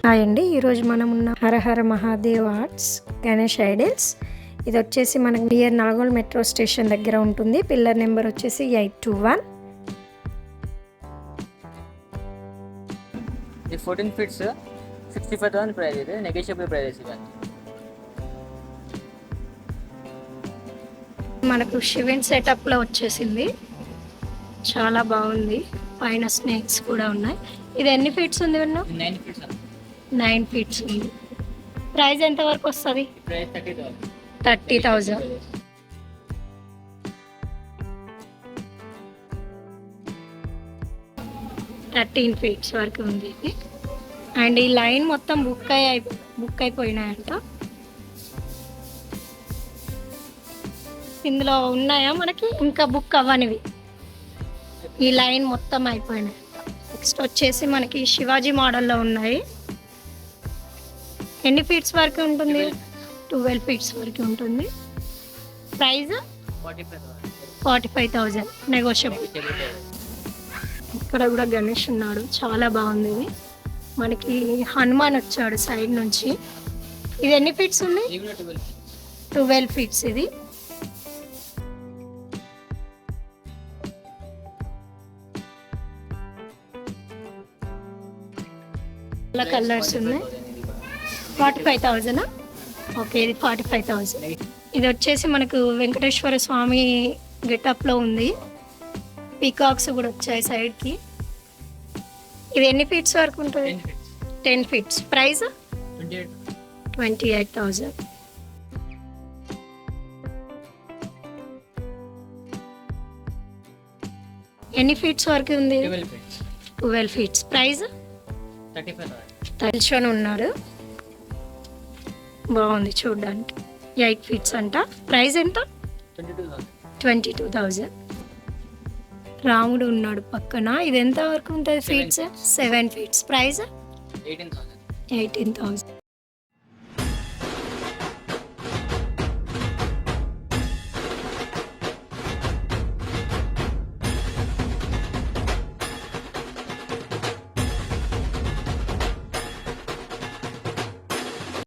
Hi అండి, ఈరోజు మనం ఉన్న హరహర మహాదేవ్ ఆర్ట్స్ గణేష్ ఐడల్స్. ఇది వచ్చేసి మనకి నియర్ నాగోల్ మెట్రో స్టేషన్ దగ్గర ఉంటుంది. పిల్లర్ నెంబర్ వచ్చేసి 821. ఇది 14 ఫీట్స్ 65,000 ప్రైస్. ఇది నెగోషియబుల్ ప్రైస్. మనకు శివన్ సెటప్లో వచ్చేసింది, చాలా బాగుంది. పైన స్నేక్స్ కూడా ఉన్నాయి. ఇది ఎన్ని ఫీట్స్ ఉంది? 9 ఫీట్స్. 9 ఫీట్స్ ఉంది. ప్రైస్ ఎంత వరకు వస్తుంది? 30,000. 13 ఫీట్స్ వరకు ఉంది ఇది. అండ్ ఈ లైన్ మొత్తం బుక్ అయిపోయినాయంట. ఇందులో ఉన్నాయా మనకి ఇంకా బుక్ అవ్వనివి? ఈ లైన్ మొత్తం అయిపోయినాయి. నెక్స్ట్ వచ్చేసి మనకి శివాజీ మోడల్లో ఉన్నాయి. ఎన్ని ఫీట్స్ వరకు ఉంటుంది? 12 ఫీట్స్ వరకు ఉంటుంది. Price 45,000 negotiable. ఇక్కడ కూడా గణేష్ ఉన్నాడు, చాలా బాగుంది. ఇది మనకి హనుమాన్ వచ్చాడు సైడ్ నుంచి. ఇది ఎన్ని ఫీట్స్ ఉంది? 12 ఫీట్స్. ఇది చాలా కలర్స్ ఉన్నాయి. 45,000. ఓకే, ఇది 45,000. ఇది వచ్చేసి మనకు వెంకటేశ్వర స్వామి గెటప్లో ఉంది. పీకాక్స్ కూడా వచ్చాయి సైడ్కి. ఇది ఎన్ని ఫీట్స్ వరకు ఉంటుంది? 10 ఫీట్స్. ప్రైస్ 28,000. ఎన్ని ఫీట్స్ వరకు ఉంది? 12 ఫీట్స్. ప్రైస్ 35,000. ఉన్నాడు, బాగుంది చూడడానికి. 8 ఫీట్స్ అంట. ప్రైస్ ఎంత? 22,000. రాముడు ఉన్నాడు పక్కన. ఇది ఎంత వరకు ఉంటుంది ఫీట్స్? 7 ఫీట్స్. ప్రైస్ 18,000. 18,000.